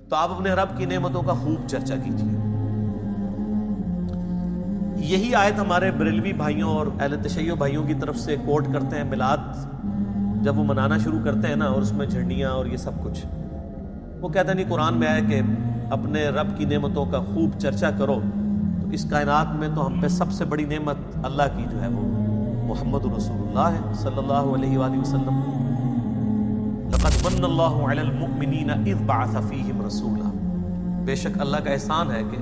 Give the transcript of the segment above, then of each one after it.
تو آپ اپنے رب کی نعمتوں کا خوب چرچا کیجیے۔ یہی آیت ہمارے بریلوی بھائیوں اور اہل تشیع بھائیوں کی طرف سے کوٹ کرتے ہیں۔ میلاد جب وہ منانا شروع کرتے ہیں نا، اور اس میں جھنڈیاں اور یہ سب کچھ، وہ کہتے ہیں نہیں، قرآن میں آیا کہ اپنے رب کی نعمتوں کا خوب چرچا کرو۔ تو اس کائنات میں تو ہم پہ سب سے بڑی نعمت اللہ کی جو ہے وہ محمد رسول اللہ ہے صلی اللہ علیہ وآلہ وسلم۔ لقد من اللہ علی المؤمنین اذ بعث فیہم رسولا، بے شک اللہ کا احسان ہے کہ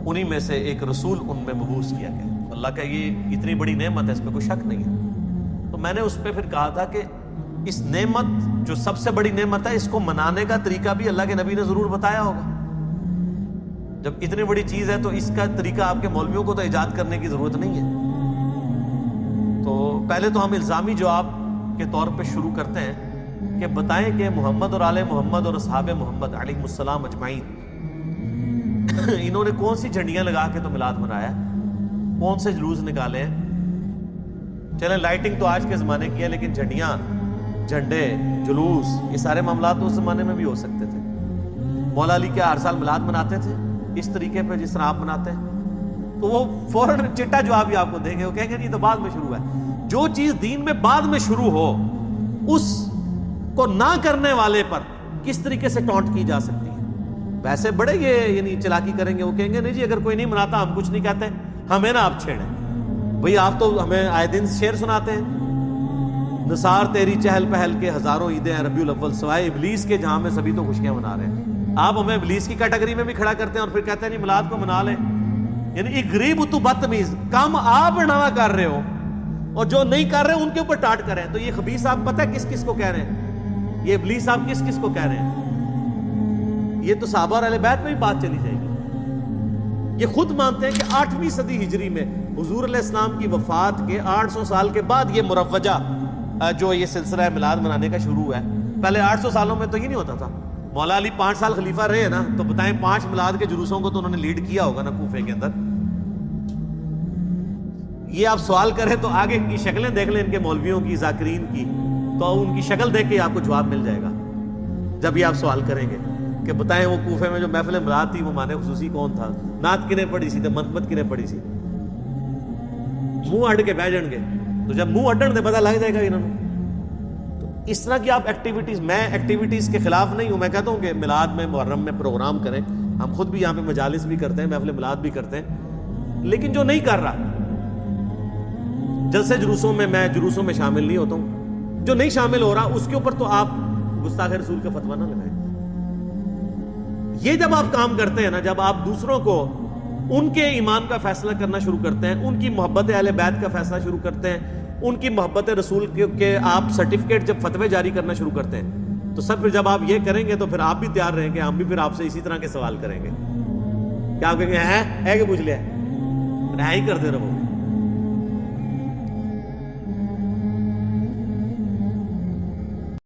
انہی میں سے ایک رسول ان میں مبعوث کیا گیا۔ اللہ کا یہ اتنی بڑی نعمت ہے، اس پہ کوئی شک نہیں ہے۔ تو میں نے اس پہ پھر کہا تھا کہ اس نعمت جو سب سے بڑی نعمت ہے، اس کو منانے کا طریقہ بھی اللہ کے نبی نے ضرور بتایا ہوگا۔ جب اتنی بڑی چیز ہے تو اس کا طریقہ آپ کے مولویوں کو تو ایجاد کرنے کی ضرورت نہیں ہے۔ تو پہلے تو ہم الزامی جواب کے طور پہ شروع کرتے ہیں کہ بتائیں کہ محمد اور آل محمد اور اصحاب محمد علیہ السلام اجمعین انہوں نے کون سی جھنڈیاں لگا کے تو میلاد منایا، کون سے جلوس نکالے ہیں؟ چلیں لائٹنگ تو آج کے زمانے کی ہے، لیکن جھنڈیاں، جھنڈے، جلوس، یہ سارے معاملات تو اس زمانے میں بھی ہو سکتے تھے۔ مولا علی کیا ہر سال میلاد مناتے تھے اس طریقے پہ جس طرح آپ مناتے ہیں؟ تو وہ فوراً چٹا جواب ہی آپ کو دیں گے، وہ کہیں گے نہیں، تو بعد میں شروع ہے۔ جو چیز دین میں بعد میں شروع ہو، اس کو نہ کرنے والے پر کس طریقے سے ٹونٹ کی جا سکتی ہے؟ ویسے بڑے یہ یعنی چلاکی کریں گے، وہ کہیں گے نہیں جی اگر کوئی نہیں مناتا ہم کچھ نہیں کہتے، ہمیں نا آپ چھیڑیں۔ بھئی آپ تو ہمیں آئے دن شعر سناتے ہیں، نثار تیری چہل پہل کے ہزاروں عیدیں ہیں ربیع الاول، سوائے ابلیس کے جہاں میں سبھی تو خوشیاں منا رہے ہیں۔ آپ ہمیں ابلیس کی کیٹیگری میں بھی کھڑا کرتے ہیں اور پھر کہتے ہیں نہیں میلاد کو منا لیں۔ یعنی ایک غریب تو بدتمیز کام آپ نہ کر رہے ہو اور جو نہیں کر رہے ان کے اوپر ٹاٹ کریں۔ تو یہ خبیث آپ پتہ ہے کس کس کو کہہ رہے ہیں؟ یہ ابلیس آپ کس کس کو کہہ رہے ہیں؟ یہ تو صحابہ اور اہل بیت میں بھی بات چلی جائے گی۔ یہ خود مانتے ہیں کہ 8ویں صدی ہجری میں حضور علیہ السلام کی وفات کے 800 سال کے بعد یہ مروجہ جو یہ سلسلہ میلاد منانے کا شروع ہے۔ پہلے 800 سالوں میں تو یہ نہیں ہوتا تھا۔ مولا علی 5 سال خلیفہ رہے نا، تو بتائیں 5 میلاد کے جلوسوں کو تو انہوں نے لیڈ کیا ہوگا نا کوفے کے اندر۔ یہ آپ سوال کریں تو آگے کی شکلیں دیکھ لیں ان کے مولویوں کی، ذاکرین کی، تو ان کی شکل دیکھ کے آپ کو جواب مل جائے گا جب یہ آپ سوال کریں گے کہ بتائیں وہ کوفے میں جو محفل میلاد تھی وہ مانے خصوصی کون تھا، نعت کنہیں پڑھی سی، منقبت کنہیں پڑھی سی؟ منہ اڈ کے بیٹھ جائیں گے، تو جب منہ اڈن دے پتہ لگ جائے گا انہوں نے۔ تو اس طرح کی آپ ایکٹیویٹیز، میں ایکٹیویٹیز کے خلاف نہیں ہوں، میں کہتا ہوں کہ میلاد میں، محرم میں پروگرام کریں، ہم خود بھی یہاں پہ مجالس بھی کرتے ہیں، محفل میلاد بھی کرتے ہیں، لیکن جو نہیں کر رہا جلسے جلوسوں میں، میں جلوسوں میں شامل نہیں ہوتا ہوں، جو نہیں شامل ہو رہا اس کے اوپر تو آپ گستاخ رسول کا فتویٰ نہ لگائیں۔ یہ جب آپ کام کرتے ہیں نا، جب آپ دوسروں کو ان کے ایمان کا فیصلہ کرنا شروع کرتے ہیں، ان کی محبت اہل بیت کا فیصلہ شروع کرتے ہیں، ان کی محبت رسول کے آپ سرٹیفکیٹ جب فتوے جاری کرنا شروع کرتے ہیں، تو سر پھر جب آپ یہ کریں گے تو پھر آپ بھی تیار رہیں گے، ہم بھی پھر آپ سے اسی طرح کے سوال کریں گے۔ کیا آپ کہیں گے ہے کہ پوچھ لیا ہے ہی کرتے رہو؟